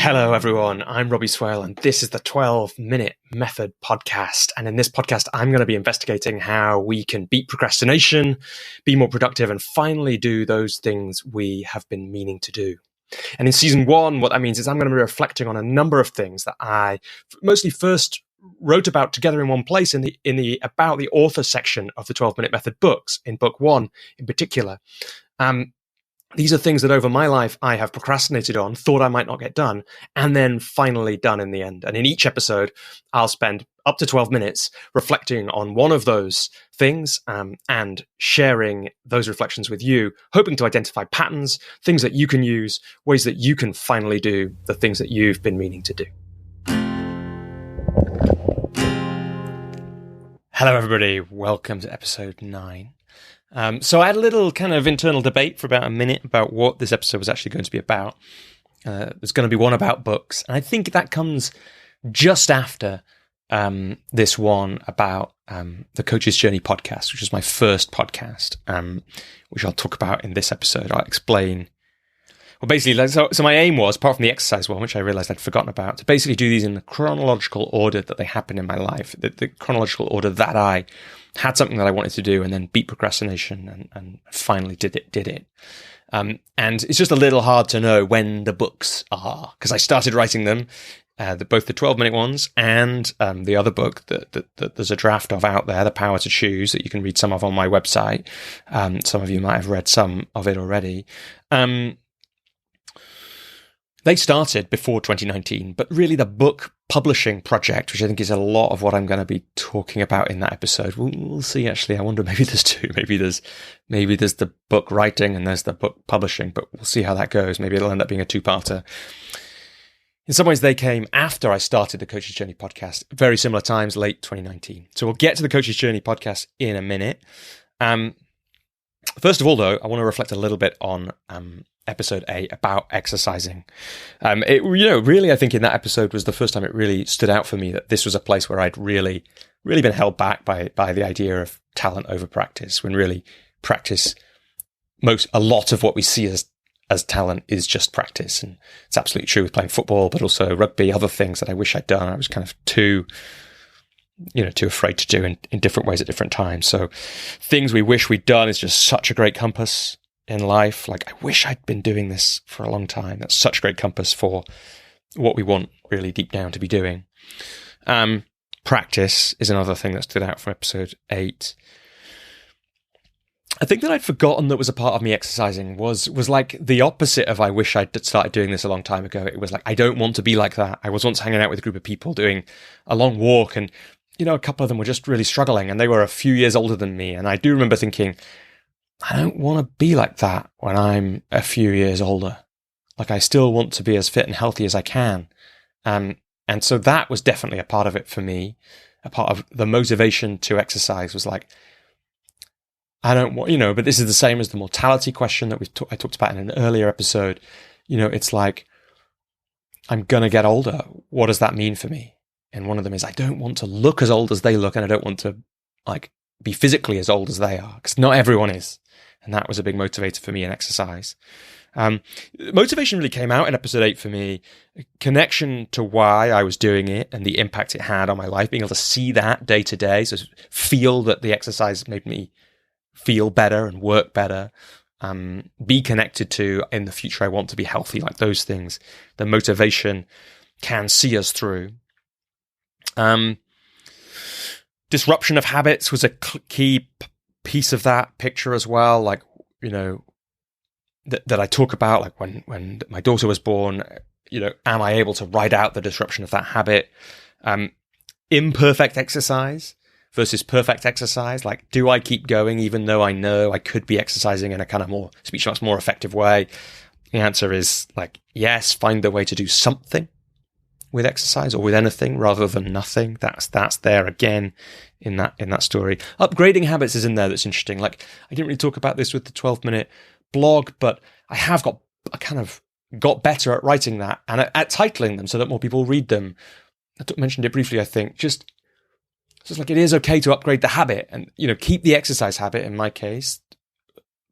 Hello, everyone. I'm Robbie Swale, and this is the 12-Minute Method podcast. And in this podcast, I'm going to be investigating how we can beat procrastination, be more productive, and finally do those things we have been meaning to do. And in season 1, what that means is I'm going to be reflecting on a number of things that I mostly first wrote about together in one place in the About the Author section of the 12-Minute Method books, in book 1 in particular. These are things that over my life I have procrastinated on, thought I might not get done, and then finally done in the end. And in each episode, I'll spend up to 12 minutes reflecting on one of those things and sharing those reflections with you, hoping to identify patterns, things that you can use, ways that you can finally do the things that you've been meaning to do. Hello, everybody. Welcome to episode 9. So I had a little kind of internal debate for about a minute about what this episode was actually going to be about. There's going to be one about books, and I think that comes just after this one about the Coach's Journey podcast, which is my first podcast, which I'll talk about in this episode. I'll explain. Well, basically, so my aim was, apart from the exercise one, which I realized I'd forgotten about, to basically do these in the chronological order that they happen in my life, the chronological order that I had something that I wanted to do and then beat procrastination and finally did it. And it's just a little hard to know when the books are, because I started writing them, both the 12-minute ones and the other book that there's a draft of out there, The Power to Choose, that you can read some of on my website. Some of you might have read some of it already. They started before 2019, but really the book publishing project, which I think is a lot of what I'm going to be talking about in that episode. We'll see, actually. I wonder, maybe there's two. Maybe there's the book writing and there's the book publishing, but we'll see how that goes. Maybe it'll end up being a two-parter. In some ways, they came after I started the Coach's Journey podcast, very similar times, late 2019. So we'll get to the Coach's Journey podcast in a minute. First of all, though, I want to reflect a little bit on episode 8 about exercising. Really, I think in that episode was the first time it really stood out for me that this was a place where I'd really been held back by the idea of talent over practice, when really practice, a lot of what we see as talent is just practice. And it's absolutely true with playing football, but also rugby, other things that I wish I'd done. I was kind of too afraid to do in different ways at different times. So things we wish we'd done is just such a great compass in life. Like, I wish I'd been doing this for a long time. That's such a great compass for what we want really deep down to be doing. Practice is another thing that stood out from episode 8. I think that I'd forgotten that was a part of me exercising was like the opposite of I wish I'd started doing this a long time ago. It was like, I don't want to be like that. I was once hanging out with a group of people doing a long walk, and a couple of them were just really struggling, and they were a few years older than me. And I do remember thinking, I don't want to be like that when I'm a few years older. Like, I still want to be as fit and healthy as I can. And so that was definitely a part of it for me. A part of the motivation to exercise was like, I don't want, but this is the same as the mortality question that I talked about in an earlier episode. It's like, I'm going to get older. What does that mean for me? And one of them is, I don't want to look as old as they look, and I don't want to be physically as old as they are, because not everyone is. And that was a big motivator for me in exercise. Motivation really came out in episode 8 for me. A connection to why I was doing it and the impact it had on my life, being able to see that day to day. So feel that the exercise made me feel better and work better. Be connected to, in the future, I want to be healthy, like those things. The motivation can see us through. Disruption of habits was a key piece of that picture as well. Like, that I talk about, like when my daughter was born, am I able to ride out the disruption of that habit? Imperfect exercise versus perfect exercise. Like, do I keep going even though I know I could be exercising in a kind of more more effective way? The answer is yes, find the way to do something with exercise or with anything rather than nothing. That's there again in that story. Upgrading habits is in there. That's interesting. I didn't really talk about this with the 12-minute blog, but I kind of got better at writing that and at titling them so that more people read them. I mentioned it briefly, I think. Just it is okay to upgrade the habit and, keep the exercise habit, in my case,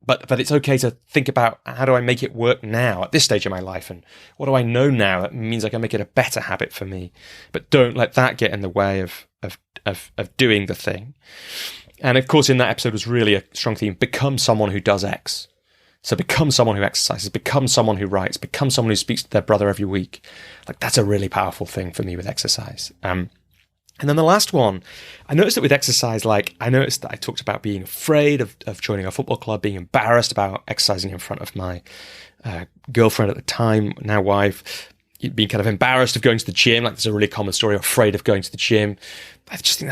but it's okay to think about, how do I make it work now at this stage of my life, and what do I know now that means I can make it a better habit for me. But don't let that get in the way of doing the thing. And of course, in that episode was really a strong theme: become someone who does X. So become someone who exercises, become someone who writes, become someone who speaks to their brother every week. Like, that's a really powerful thing for me with exercise. And then the last one, I noticed that with exercise, I noticed that I talked about being afraid of joining a football club, being embarrassed about exercising in front of my girlfriend at the time, now wife, being kind of embarrassed of going to the gym. Like, there's a really common story, afraid of going to the gym. I just think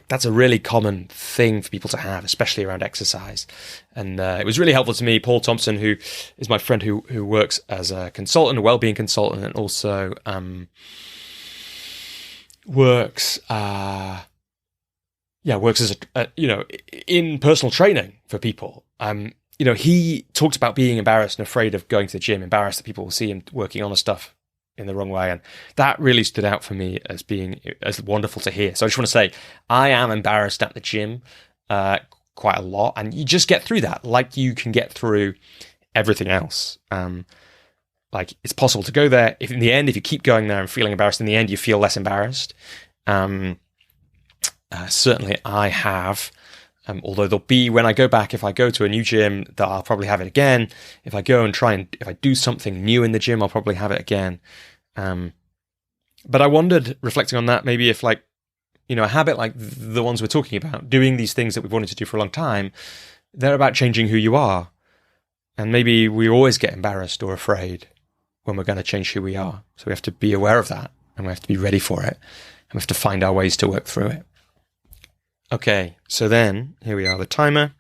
that's a really common thing for people to have, especially around exercise. And it was really helpful to me. Paul Thompson, who is my friend who works as a consultant, a well-being consultant, and also works as in personal training for people. He talked about being embarrassed and afraid of going to the gym, embarrassed that people will see him working on the stuff in the wrong way. And that really stood out for me as being as wonderful to hear. So I just want to say, I am embarrassed at the gym quite a lot, and you just get through that like you can get through everything else. It's possible to go there. If you keep going there and feeling embarrassed, in the end, you feel less embarrassed. Certainly I have. Although there'll be, when I go back, if I go to a new gym, that I'll probably have it again. If I go and if I do something new in the gym, I'll probably have it again. But I wondered, reflecting on that, maybe if a habit like the ones we're talking about, doing these things that we've wanted to do for a long time, they're about changing who you are. And maybe we always get embarrassed or afraid when we're going to change who we are. So we have to be aware of that, and we have to be ready for it, and we have to find our ways to work through it. Okay, so then, here we are, the timer,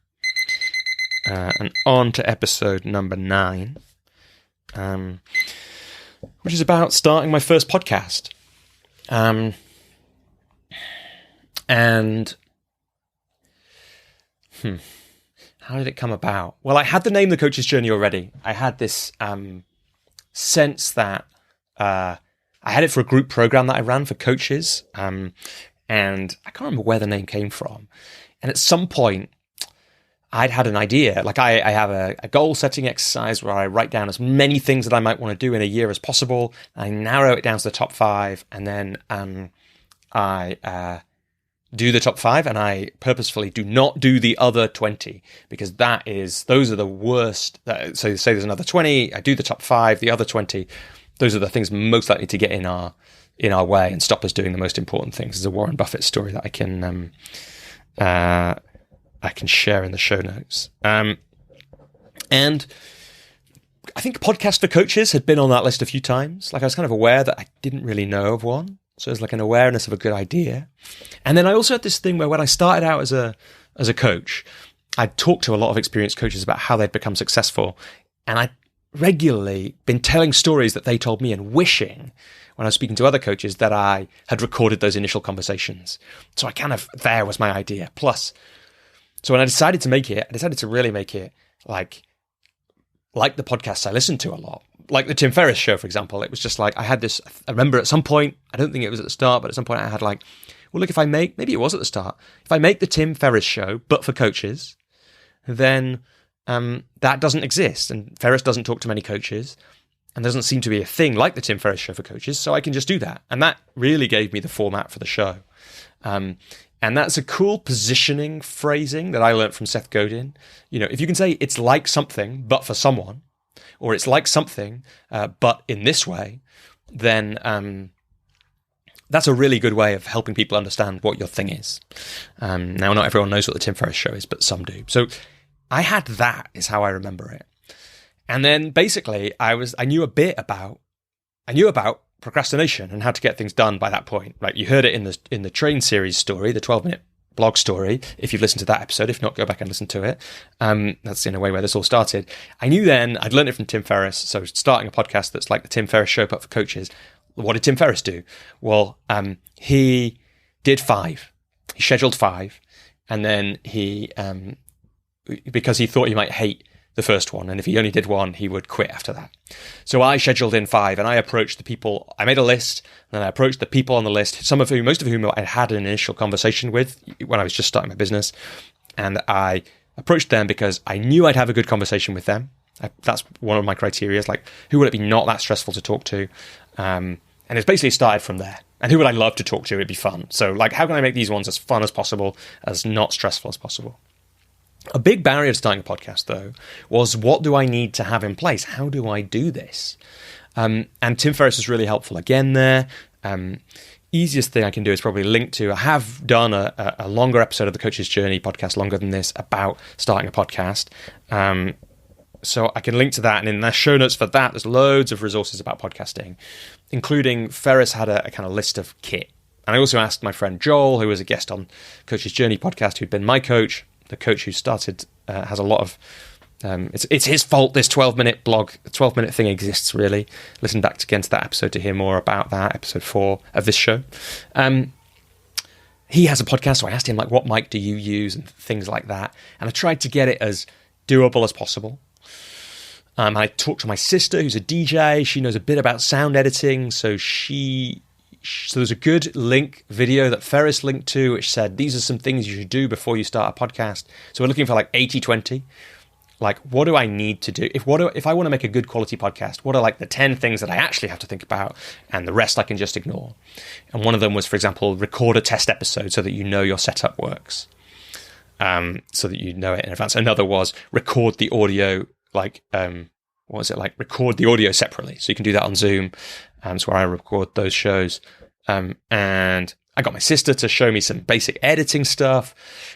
and on to episode number 9, which is about starting my first podcast. How did it come about? Well, I had the name The Coach's Journey already. I had this sense that I had it for a group program that I ran for coaches, and I can't remember where the name came from. And at some point, I'd had an idea. I have a goal-setting exercise where I write down as many things that I might want to do in a year as possible. I narrow it down to the top 5, and then I do the top 5, and I purposefully do not do the other 20, because those are the worst. So say there's another 20, I do the top 5, the other 20, those are the things most likely to get in our way and stop us doing the most important things. There's a Warren Buffett story that I can share in the show notes. And I think podcast for coaches had been on that list a few times. I was kind of aware that I didn't really know of one. So it was an awareness of a good idea. And then I also had this thing where when I started out as a coach, I'd talked to a lot of experienced coaches about how they'd become successful. And I'd regularly been telling stories that they told me and wishing, when I was speaking to other coaches, that I had recorded those initial conversations. So there was my idea. Plus, so when I decided to make it, I decided to really make it like the podcasts I listened to a lot. Like the Tim Ferriss Show, for example. It was just I had this, I remember at some point, I don't think it was at the start, but at some point I had well, look, if I make, maybe it was at the start, if I make the Tim Ferriss Show, but for coaches, then that doesn't exist. And Ferriss doesn't talk to many coaches, and there doesn't seem to be a thing like the Tim Ferriss Show for coaches, so I can just do that. And that really gave me the format for the show. And that's a cool positioning phrasing that I learned from Seth Godin. If you can say it's like something, but for someone, or it's like something, but in this way, then that's a really good way of helping people understand what your thing is. Now, not everyone knows what the Tim Ferriss Show is, but some do. So I had that, is how I remember it. And then basically I knew about procrastination and how to get things done by that point. Right? You heard it in the train series story, the 12-minute blog story. If you've listened to that episode, if not, go back and listen to it. That's in a way where this all started. I knew then, I'd learned it from Tim Ferriss. So starting a podcast that's like the Tim Ferriss Show, but for coaches. What did Tim Ferriss do? Well, he did 5. He scheduled 5, and then because he thought he might hate the first one, and if he only did 1, he would quit after that. So I scheduled in 5, and I approached the people. I made a list, and then I approached the people on the list, most of whom I had an initial conversation with when I was just starting my business, and I approached them because I knew I'd have a good conversation with them. That's one of my criteria, is like, who would it be not that stressful to talk to? And it's basically started from there. And who would I love to talk to? It'd be fun. So like, how can I make these ones as fun as possible, as not stressful as possible? A big barrier to starting a podcast, though, was what do I need to have in place? How do I do this? And Tim Ferriss was really helpful again there. Easiest thing I can do is probably link to, I have done a longer episode of the Coach's Journey podcast, longer than this, about starting a podcast. So I can link to that. And in the show notes for that, there's loads of resources about podcasting, including Ferriss had a kind of list of kit. And I also asked my friend Joel, who was a guest on Coach's Journey podcast, who'd been my coach, the coach who started, has a lot of, it's his fault this 12-minute blog, 12-minute thing exists, really. Listen back again to that episode to hear more about that, episode 4 of this show. He has a podcast, so I asked him, like, what mic do you use and things like that. And I tried to get it as doable as possible. I talked to my sister, who's a DJ. She knows a bit about sound editing, so there's a good video that Ferriss linked to, which said, these are some things you should do before you start a podcast. So we're looking for like 80-20. Like, what do I need to do? If I want to make a good quality podcast, what are like the 10 things that I actually have to think about, and the rest I can just ignore? And one of them was, for example, record a test episode so that you know your setup works, so that you know it in advance. Another was record the audio, record the audio separately. So you can do that on Zoom. So where I record those shows. And I got my sister to show me some basic editing stuff,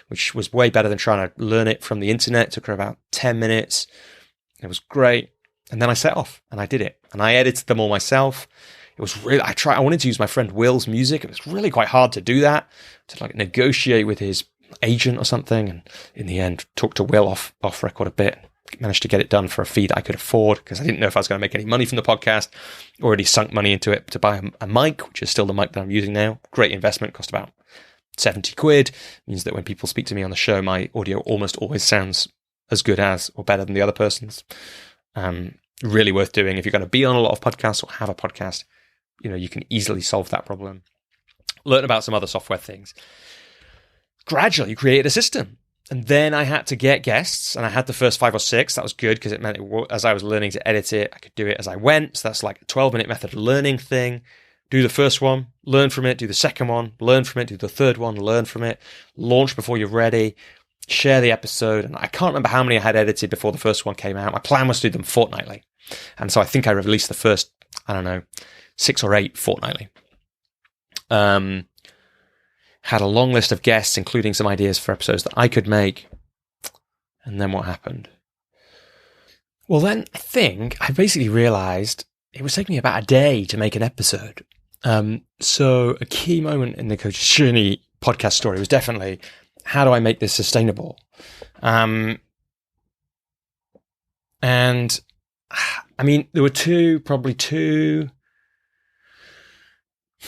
which was way better than trying to learn it from the internet. It took her about 10 minutes. It was great. And then I set off and I did it. And I edited them all myself. It was really, I wanted to use my friend Will's music. It was really quite hard to do that, to like negotiate with his agent or something. And in the end, talked to Will off record a bit. Managed to get it done for a fee that I could afford, because I didn't know if I was going to make any money from the podcast. Already sunk money into it to buy a mic, which is still the mic that I'm using now. Great investment, cost about 70 quid. Means that when people speak to me on the show, my audio almost always sounds as good as or better than the other person's. Really worth doing if you're going to be on a lot of podcasts or have a podcast. You can easily solve that problem. Learn about some other software things. Gradually created a system. And then I had to get guests, and I had the first 5 or 6. That was good, because it meant as I was learning to edit it, I could do it as I went. So that's like a 12-minute method of learning thing. Do the first one, learn from it, do the second one, learn from it, do the third one, learn from it, launch before you're ready, share the episode. And I can't remember how many I had edited before the first one came out. My plan was to do them fortnightly. And so I think I released the first, 6 or 8 fortnightly. Had a long list of guests, including some ideas for episodes that I could make. And then what happened? Well, then I think I basically realized it was taking me about a day to make an episode. So a key moment in the Coach's Journey podcast story was definitely, how do I make this sustainable? And there were two,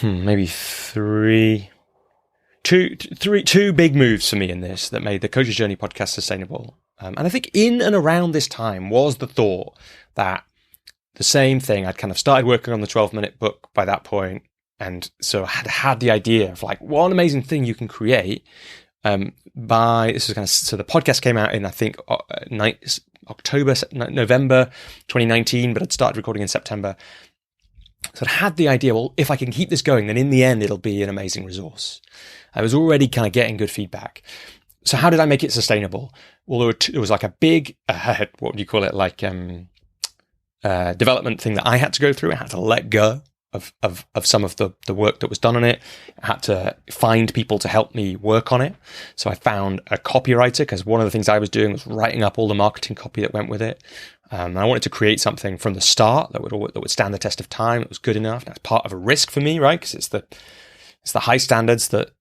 maybe three. Two big moves for me in this that made the Coach's Journey podcast sustainable. And I think in and around this time was the thought that the same thing, I'd kind of started working on the 12-minute book by that point. And so I had the idea of like, what an amazing thing you can create so the podcast came out in, I think, November 2019, but I'd started recording in September. So I had the idea, well, if I can keep this going, then in the end, it'll be an amazing resource. I was already kind of getting good feedback. So how did I make it sustainable? Well, there was like a big, what do you call it? Like development thing that I had to go through. I had to let go of some of the work that was done on it. I had to find people to help me work on it. So I found a copywriter, because one of the things I was doing was writing up all the marketing copy that went with it. And I wanted to create something from the start that would stand the test of time, that was good enough. That's part of a risk for me, right? Because it's the high standards that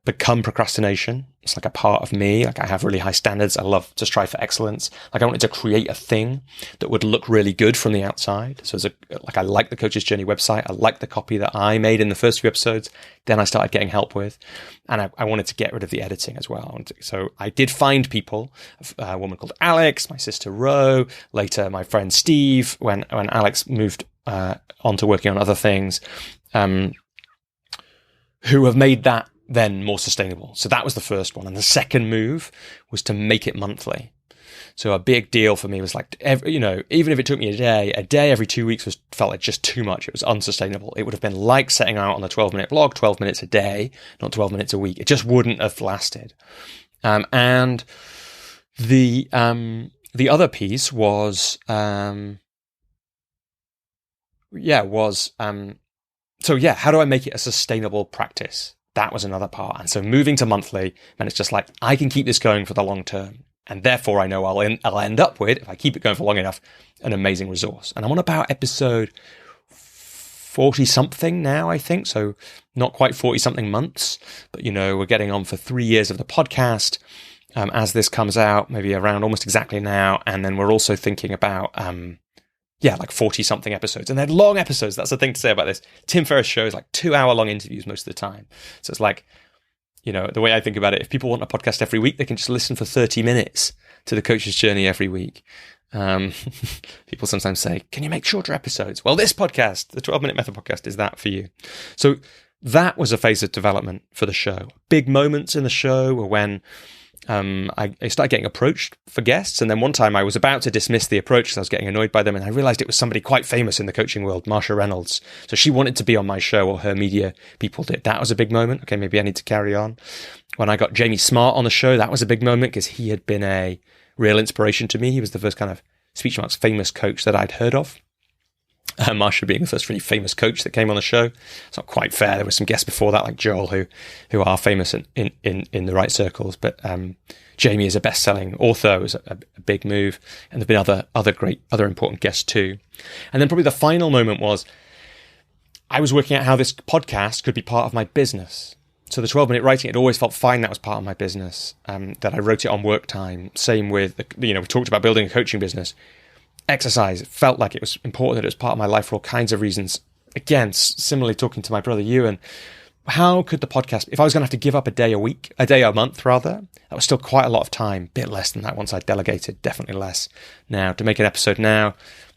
become procrastination. It's like a part of me. Like, I have really high standards. I love to strive for excellence. Like, I wanted to create a thing that would look really good from the outside. So I like the Coach's Journey website. I like the copy that I made in the first few episodes. Then I started getting help with, and I wanted to get rid of the editing as well. So I did find people, a woman called Alex, my sister Ro, later my friend Steve, when Alex moved on to working on other things, who have made that then more sustainable. So that was the first one. And the second move was to make it monthly. So a big deal for me was like, even if it took me a day every 2 weeks felt like just too much. It was unsustainable. It would have been like setting out on a 12-minute blog, 12 minutes a day, not 12 minutes a week. It just wouldn't have lasted. And the other piece was, how do I make it a sustainable practice? That was another part. And so moving to monthly, and it's just like, I can keep this going for the long term. And therefore, I know I'll end up with, if I keep it going for long enough, an amazing resource. And I'm on about episode 40-something now, I think. So not quite 40-something months. But, we're getting on for 3 years of the podcast. As this comes out, maybe around almost exactly now. And then we're also thinking about, like 40-something episodes. And they're long episodes. That's the thing to say about this. Tim Ferriss Show is like 2-hour-long interviews most of the time. So it's like, the way I think about it, if people want a podcast every week, they can just listen for 30 minutes to the coach's journey every week. People sometimes say, can you make shorter episodes? Well, this podcast, the 12-Minute Method podcast, is that for you. So that was a phase of development for the show. Big moments in the show were when I started getting approached for guests. And then one time I was about to dismiss the approach because I was getting annoyed by them. And I realized it was somebody quite famous in the coaching world, Marsha Reynolds. So she wanted to be on my show, or her media people did. That was a big moment. Okay, maybe I need to carry on. When I got Jamie Smart on the show, that was a big moment because he had been a real inspiration to me. He was the first kind of speech marks famous coach that I'd heard of. Marsha being the first really famous coach that came on the show. It's not quite fair. There were some guests before that, like Joel, who are famous in the right circles. But Jamie is a best-selling author. It was a big move. And there've been other important guests too. And then probably the final moment was I was working out how this podcast could be part of my business. So the 12-minute writing, it always felt fine that was part of my business, that I wrote it on work time. Same with, we talked about building a coaching business. Exercise, it felt like it was important that it was part of my life for all kinds of reasons. Again, similarly talking to my brother Ewan, how could the podcast, if I was going to have to give up a day a month rather, that was still quite a lot of time, bit less than that once I delegated, definitely less. Now, to make an episode now,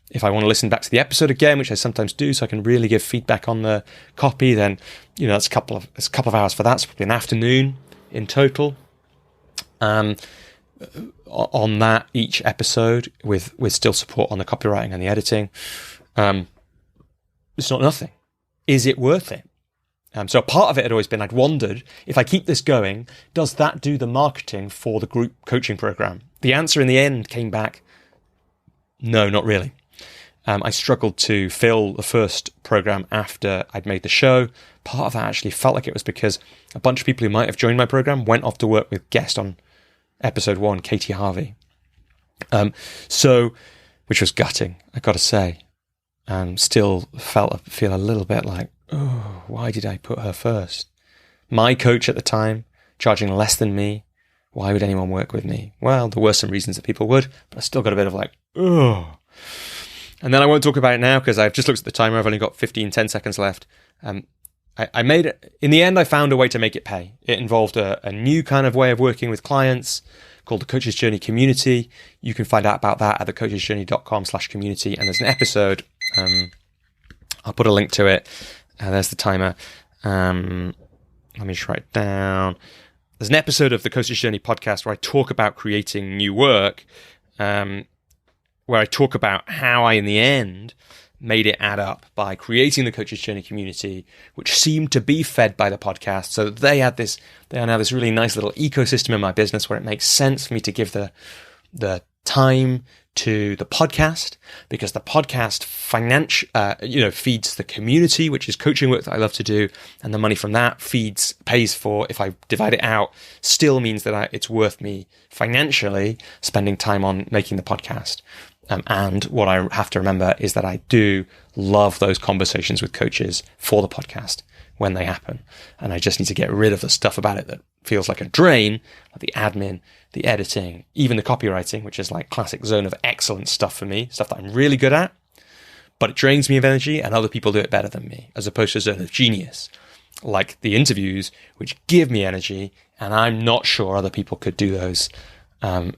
if I want to listen back to the episode again, which I sometimes do, so I can really give feedback on the copy, then, that's a couple of hours for that, so probably an afternoon in total. On that each episode with still support on the copywriting and the editing. It's not nothing. Is it worth it? So part of it had always been, I'd wondered, if I keep this going, does that do the marketing for the group coaching program? The answer in the end came back, no, not really. I struggled to fill the first program after I'd made the show. Part of that actually felt like it was because a bunch of people who might have joined my program went off to work with guest on episode 1, Katie Harvey. Which was gutting, I got to say. Still feel a little bit like, oh, why did I put her first? My coach at the time, charging less than me. Why would anyone work with me? Well, there were some reasons that people would, but I still got a bit of like, oh. And then I won't talk about it now because I've just looked at the timer. I've only got 10 seconds left. I made it, in the end, I found a way to make it pay. It involved a new kind of way of working with clients called the Coach's Journey Community. You can find out about that at thecoachesjourney.com/community. And there's an episode, I'll put a link to it. There's the timer. Let me just write it down. There's an episode of the Coach's Journey podcast where I talk about creating new work, where I talk about how I, in the end, made it add up by creating the Coach's Journey community, which seemed to be fed by the podcast. So they are now this really nice little ecosystem in my business where it makes sense for me to give the time to the podcast, because the podcast feeds the community, which is coaching work that I love to do. And the money from that pays for, if I divide it out, still means that it's worth me financially spending time on making the podcast. And what I have to remember is that I do love those conversations with coaches for the podcast when they happen. And I just need to get rid of the stuff about it that feels like a drain, like the admin, the editing, even the copywriting, which is like classic zone of excellence stuff for me, stuff that I'm really good at, but it drains me of energy and other people do it better than me, as opposed to a zone of genius, like the interviews, which give me energy. And I'm not sure other people could do those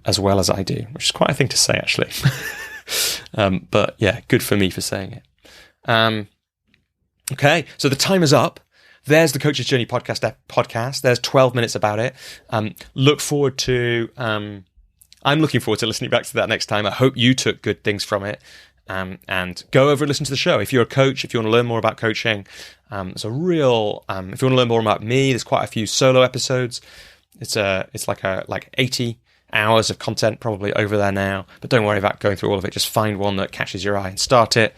as well as I do, which is quite a thing to say, actually. But yeah, good for me for saying it. Okay, so the time is up. there's the Coach's Journey podcast. There's 12 minutes about it. Look forward to, I'm looking forward to listening back to that next time. I hope you took good things from it. And go over and listen to the show. If you're a coach, if you want to learn more about coaching, it's a real, if you want to learn more about me, there's quite a few solo episodes. It's like 80 hours of content probably over there now, but don't worry about going through all of it. Just find one that catches your eye and start it.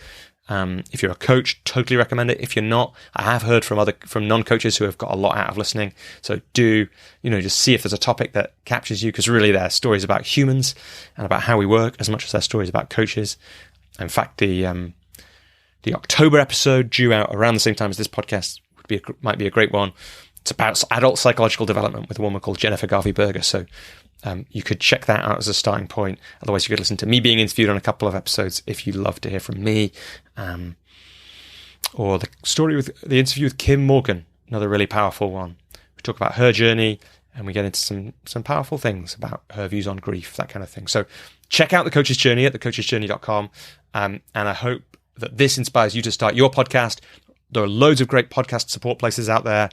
If you're a coach, totally recommend it. If you're not, I have heard from non-coaches who have got a lot out of listening. So do, just see if there's a topic that captures you, because really they're stories about humans and about how we work as much as they're stories about coaches. In fact, the October episode due out around the same time as this podcast might be a great one. It's about adult psychological development with a woman called Jennifer Garvey-Berger. So you could check that out as a starting point. Otherwise, you could listen to me being interviewed on a couple of episodes if you'd love to hear from me. Or the interview with Kim Morgan, another really powerful one. We talk about her journey and we get into some powerful things about her views on grief, that kind of thing. So check out The Coach's Journey at thecoachesjourney.com. And I hope that this inspires you to start your podcast. There are loads of great podcast support places out there,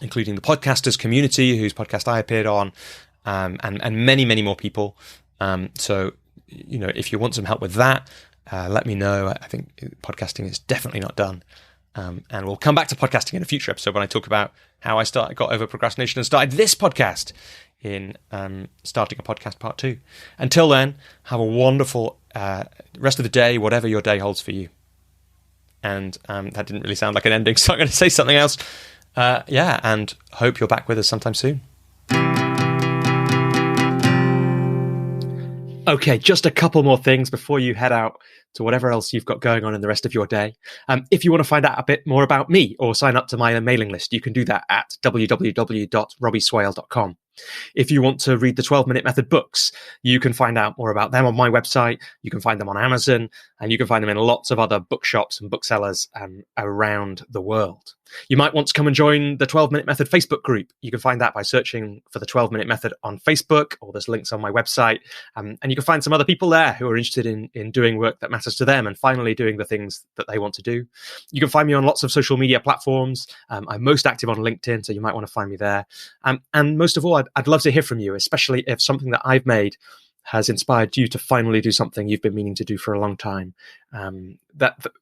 including the Podcasters Community, whose podcast I appeared on, and many, many more people. So, if you want some help with that, let me know. I think podcasting is definitely not done. And we'll come back to podcasting in a future episode when I talk about how I got over procrastination and started this podcast in starting a podcast part 2. Until then, have a wonderful rest of the day, whatever your day holds for you. And that didn't really sound like an ending, so I'm going to say something else. And hope you're back with us sometime soon. Okay, just a couple more things before you head out to whatever else you've got going on in the rest of your day. If you want to find out a bit more about me or sign up to my mailing list, you can do that at www.robbieswale.com. If you want to read the 12-Minute Method books, you can find out more about them on my website. You can find them on Amazon, and you can find them in lots of other bookshops and booksellers around the world. You might want to come and join the 12-Minute Method Facebook group. You can find that by searching for the 12-Minute Method on Facebook, or there's links on my website. And you can find some other people there who are interested in doing work that matters to them and finally doing the things that they want to do. You can find me on lots of social media platforms. I'm most active on LinkedIn, so you might want to find me there. And most of all, I'd love to hear from you, especially if something that I've made has inspired you to finally do something you've been meaning to do for a long time.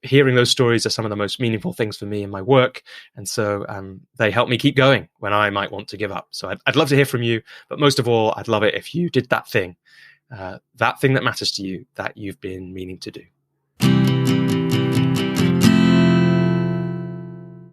Hearing those stories are some of the most meaningful things for me in my work. And so they help me keep going when I might want to give up. So I'd love to hear from you. But most of all, I'd love it if you did that thing that matters to you, that you've been meaning to do.